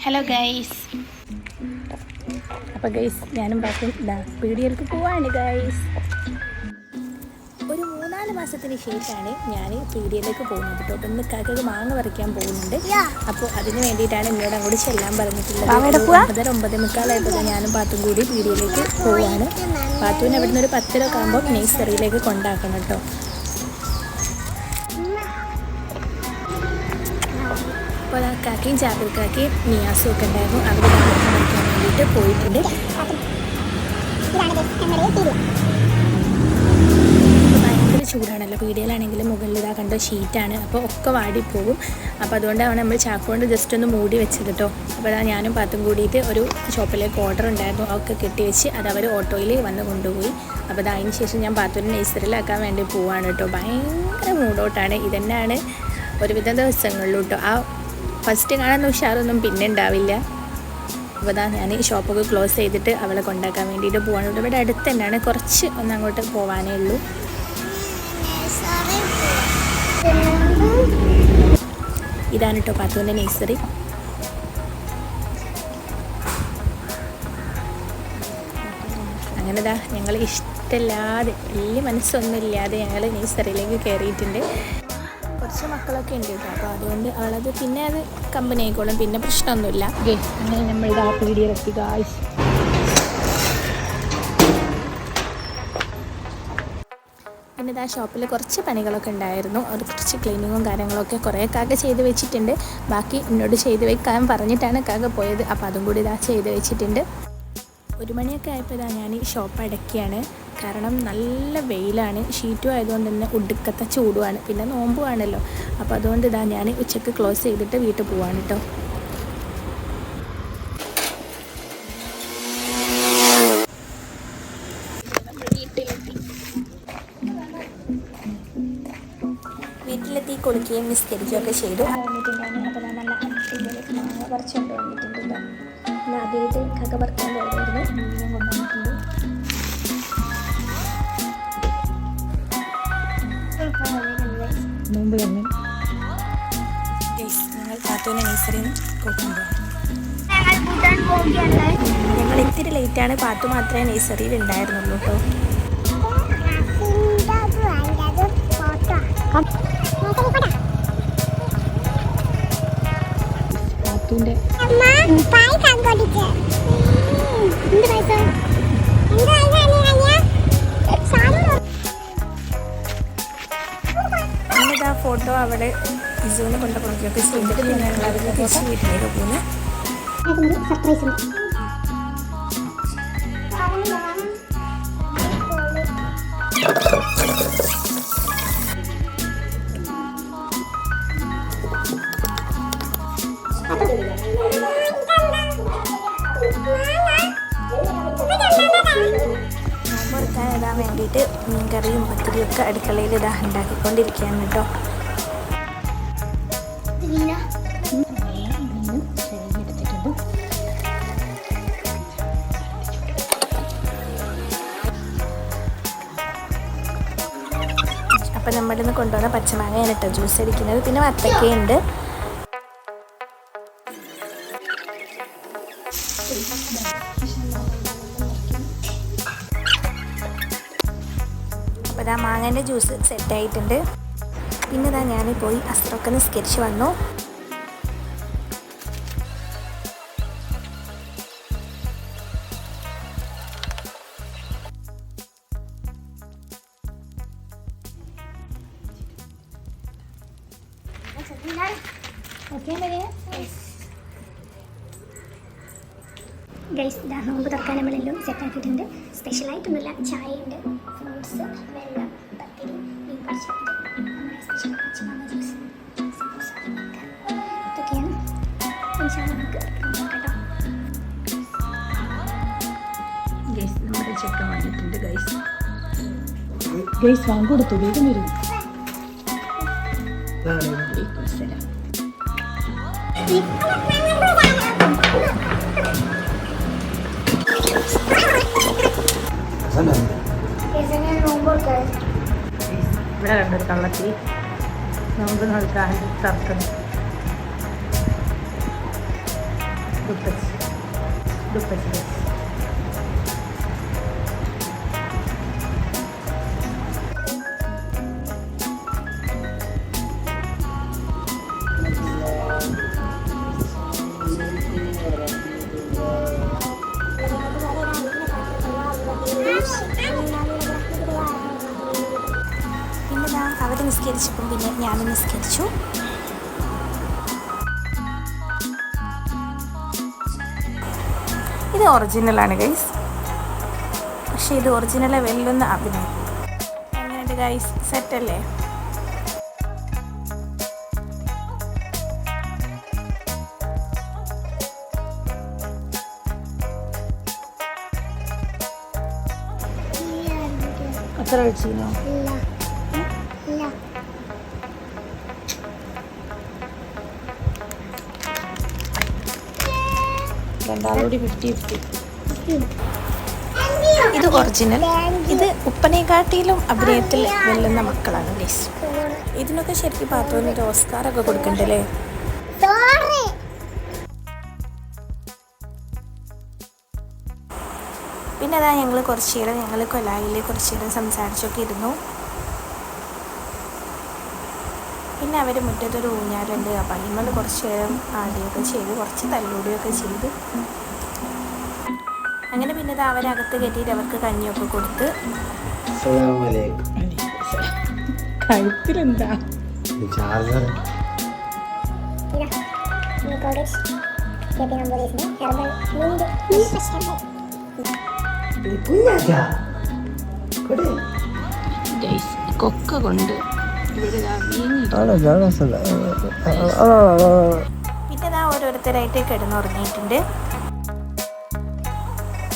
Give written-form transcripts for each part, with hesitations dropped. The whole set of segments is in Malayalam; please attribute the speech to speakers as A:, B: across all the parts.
A: Hello guys. അപ്പോൾ ഗൈസ് ഞാനും പാട്ടും പീടികയിലേക്ക് പോവാണ് ഗൈസ്. ഒരു 3-4 മാസത്തിന് ശേഷമാണ് ഞാൻ പീടികയിലേക്ക് പോകുന്നത് കേട്ടോ. അപ്പോൾ ഇന്ന് കാക്കക്ക് മാങ്ങ പറിക്കാൻ പോകുന്നുണ്ട്. അപ്പോൾ അതിന് വേണ്ടിയിട്ടാണ് എന്നോട് അങ്ങോട്ട് ചെല്ലാൻ പറഞ്ഞിട്ടുള്ളത്. 9:45 ഞാനും പാത്തും കൂടി പീടികയിലേക്ക് പോവുകയാണ്. പാത്തുവിന് അവിടെ നിന്ന് ഒരു 10 ആകുമ്പോൾ നഴ്സറിയിലേക്ക് കൊണ്ടാക്കണം കേട്ടോ. അപ്പോൾ കാക്കയും ജാബിർ കാക്കയും നിയാസും ഒക്കെ ഉണ്ടായിരുന്നു. അവർ പഠിക്കാൻ വേണ്ടിയിട്ട് പോയിട്ടുണ്ട്. ഭയങ്കര ചൂടാണല്ലോ. പീടികയിലാണെങ്കിൽ മുകളിൽ ഇതാ കണ്ട ഷീറ്റാണ്. അപ്പോൾ ഒക്കെ വാടിപ്പോകും. അപ്പോൾ അതുകൊണ്ടാണ് നമ്മൾ ചാക്കുകൊണ്ട് ജസ്റ്റ് ഒന്ന് മൂടി വെച്ചത് കേട്ടോ. അപ്പോൾ ഞാനും പാത്തും കൂടിയിട്ട് ഒരു ഷോപ്പിലേക്ക് ഓർഡർ ഉണ്ടായിരുന്നു. അതൊക്കെ കെട്ടിവെച്ച് അത് അവർ ഓട്ടോയിൽ വന്ന് കൊണ്ടുപോയി. അപ്പോൾ അതിന് ശേഷം ഞാൻ പാത്തുവിനെ നഴ്സറിയിലാക്കാൻ വേണ്ടി പോവാണ് കേട്ടോ. ഭയങ്കര മൂടോട്ടാണ്. ഇതന്നെയാണ് ഒരുവിധ ദിവസങ്ങളിലും കേട്ടോ. ആ ഫസ്റ്റ് കാണുന്ന ഉഷാറൊന്നും പിന്നെ ഉണ്ടാവില്ല. അപ്പോൾ ഞാൻ ഈ ഷോപ്പൊക്കെ ക്ലോസ് ചെയ്തിട്ട് അവളെ കൊണ്ടാക്കാൻ വേണ്ടിയിട്ട് പോവാണ്. ഇവിടെ അടുത്ത് തന്നെയാണ്, കുറച്ച് ഒന്ന് അങ്ങോട്ട് പോവാനേ ഉള്ളൂ. ഇതാണ് കേട്ടോ പാത്തുവിൻ്റെ നഴ്സറി. അങ്ങനെതാ ഞങ്ങൾ ഇഷ്ടമില്ലാതെ വലിയ മനസ്സൊന്നും ഇല്ലാതെ ഞങ്ങൾ നഴ്സറിയിലേക്ക് കയറിയിട്ടുണ്ട്. കുറച്ച് മക്കളൊക്കെ ഉണ്ട് കേട്ടോ. അപ്പോൾ അതുകൊണ്ട് അവളത് പിന്നെ അത് കമ്പനി ആയിക്കോളും, പിന്നെ പ്രശ്നമൊന്നുമില്ല. അങ്ങനെ നമ്മൾ ഇതാ പീടികയിലെത്തി ഗായ്സ്. പിന്നെ ഇതാ ഷോപ്പിൽ കുറച്ച് പണികളൊക്കെ ഉണ്ടായിരുന്നു. അത് കുറച്ച് ക്ലീനിങ്ങും കാര്യങ്ങളൊക്കെ കുറേ കാക്ക ചെയ്ത് വെച്ചിട്ടുണ്ട്. ബാക്കി എന്നോട് ചെയ്ത് വെക്കാൻ പറഞ്ഞിട്ടാണ് കാക്ക പോയത്. അപ്പോൾ അതും കൂടി ഇതാ ചെയ്ത് വെച്ചിട്ടുണ്ട്. 1 മണിയൊക്കെ ആയപ്പോൾ ഇതാ ഞാൻ ഈ ഷോപ്പ് അടയ്ക്കുകയാണ്. കാരണം നല്ല വെയിലാണ്. ഷീറ്റും ആയതുകൊണ്ട് തന്നെ ഒടുക്കത്തെ ചൂടുമാണ്. പിന്നെ നോമ്പുമാണല്ലോ. അപ്പോൾ അതുകൊണ്ട് ഇതാ ഞാൻ ഉച്ചയ്ക്ക് ക്ലോസ് ചെയ്തിട്ട് വീട്ടിൽ പോവാണ് കേട്ടോ. വീട്ടിലെത്തി കുളിക്കുകയും നിസ്കരിക്കുകയൊക്കെ ചെയ്തു. അപ്പോൾ നല്ല മാങ്ങ പറിച്ചുകൊണ്ട് വന്നിട്ടുണ്ട്. ആദ്യമായിട്ട് കക്ക പറിക്കാൻ പോയതായിരുന്നു. മീനും കൊണ്ടുവന്നിട്ടുണ്ട്. മുമ്പ് തന്നെ ഞങ്ങൾ പാത്തുവിനെ നഴ്സറിയിൽ നിന്ന് കൂട്ടാൻ പോകും. ഞങ്ങൾ ഇത്തിരി ലേറ്റാണ്. പാത്തു മാത്രമേ നഴ്സറിയിൽ ഉണ്ടായിരുന്നുള്ളൂ കേട്ടോ. പാത്തുവിൻ്റെ ഇന്നിതാ ഫോട്ടോ അവിടെ ഇസുവിനെ കൊണ്ടുപോകുകയൊക്കെ ചെയ്തിട്ട് പിന്നെ ഞങ്ങൾ അതിൽ തിരിച്ച് വീട്ടിലേക്ക് പോകുന്നു. മുറിക്കാനിടാൻ വേണ്ടിയിട്ട് മീൻകറിയും പത്തിരിയും ഒക്കെ അടുക്കളയിൽ ഇതാ ഉണ്ടാക്കിക്കൊണ്ടിരിക്കുകയാണ് കേട്ടോ. അപ്പം നമ്മളിൽ നിന്ന് കൊണ്ടുവന്ന പച്ചമാങ്ങയാണ് കേട്ടോ ജ്യൂസ് അടിക്കുന്നത്. പിന്നെ വത്തക്കയുണ്ട്. അപ്പോൾ ഇതാ മാങ്ങേൻ്റെ ജ്യൂസ് സെറ്റായിട്ടുണ്ട്. പിന്നെ ഇതാ ഞാൻ പോയി അസ്ത്രമൊക്കെ നിസ്കരിച്ച് വന്നു.
B: ഗൈസ് ഇതാ നോമ്പ് തുറക്കാൻ നമ്മളെല്ലാം സെറ്റാക്കിയിട്ടുണ്ട്. സ്പെഷ്യലായിട്ടൊന്നുമില്ല. ചായയുണ്ട്, ഫ്രൂട്ട്സ്, വെള്ളം, പത്തിരി, മീൻ പൊരിച്ചത്, നമ്മുടെ സ്പെഷ്യൽ പച്ചമാങ്ങ ജ്യൂസ്, സമൂസ, ഇതൊക്കെയാണ്. നമുക്ക് നോക്കാം.
A: ഗൈസ് നമ്മുടെ ചെക്കൻ വന്നിട്ടുണ്ട്. ഗൈസ് വാങ്ങി കൊടുത്തു. വേഗം വരും. ഇവിടെ കണ്ടൊരു കള്ളത്തി നോമ്പ് നോക്കാൻ തർക്കം. പിന്നെ ഞാൻ അവർ നിസ്കരിച്ചപ്പം പിന്നെ ഞാനും നിസ്കരിച്ചു. ഇത് ഒറിജിനലാണ് ഗൈസ്, പക്ഷേ ഇത് ഒറിജിനലെ വെല്ലുന്ന അഭിനയം. എങ്ങനെയുണ്ട് ഗൈസ്, സെറ്റല്ലേ? അത്ര കഴിച്ചോ? രണ്ടാളോടി 50-50. ഇത് ഒറിജിനൽ. ഇത് ഉപ്പനെക്കാട്ടിലും അഭിനയത്തിൽ വെല്ലുന്ന മക്കളാണ് ഗൈസ്. ഇതിനൊക്കെ ശരിക്കും പാത്തോന്ന് ഒരു ഓസ്കാറൊക്കെ കൊടുക്കണ്ടല്ലേ? പിന്നെ അതാ ഞങ്ങൾ കുറച്ച് നേരം കൊലായിൽ കുറച്ച് നേരം സംസാരിച്ചൊക്കെ ഇരുന്നു. പിന്നെ അവർ മുറ്റത്തൊരു ഊഞ്ഞാലുണ്ട്, അപ്പം അതിന്മേൽ കുറച്ച് നേരം ആടിയൊക്കെ ചെയ്ത് കുറച്ച് തല്ലൂടിയൊക്കെ ചെയ്ത് അങ്ങനെ പിന്നെ ഇത് അവരകത്ത് കയറ്റിയിട്ട് അവർക്ക് കഞ്ഞിയൊക്കെ കൊടുത്ത്. കഴുത്തിലെന്താ കൊക്ക കൊണ്ട് പിന്നെ ഇതാ ഓരോരുത്തരായിട്ട് കിടന്നുറങ്ങിയിട്ടുണ്ട്.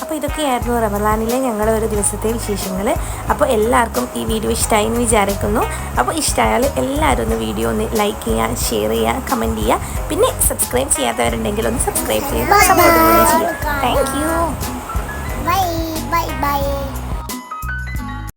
A: അപ്പോൾ ഇതൊക്കെയായിരുന്നു റമദാനിലെ ഞങ്ങളുടെ ഒരു ദിവസത്തെ വിശേഷങ്ങൾ. അപ്പോൾ എല്ലാവർക്കും ഈ വീഡിയോ ഇഷ്ടമായി എന്ന് വിചാരിക്കുന്നു. അപ്പോൾ ഇഷ്ടമായാൽ എല്ലാവരും ഒന്ന് വീഡിയോ ഒന്ന് ലൈക്ക് ചെയ്യുക, ഷെയർ ചെയ്യുക, കമൻറ്റ് ചെയ്യുക. പിന്നെ സബ്സ്ക്രൈബ് ചെയ്യാത്തവരുണ്ടെങ്കിൽ ഒന്ന് സബ്സ്ക്രൈബ് ചെയ്യുക, സപ്പോർട്ട് ചെയ്യുക. Thank you.
B: Bye bye bye.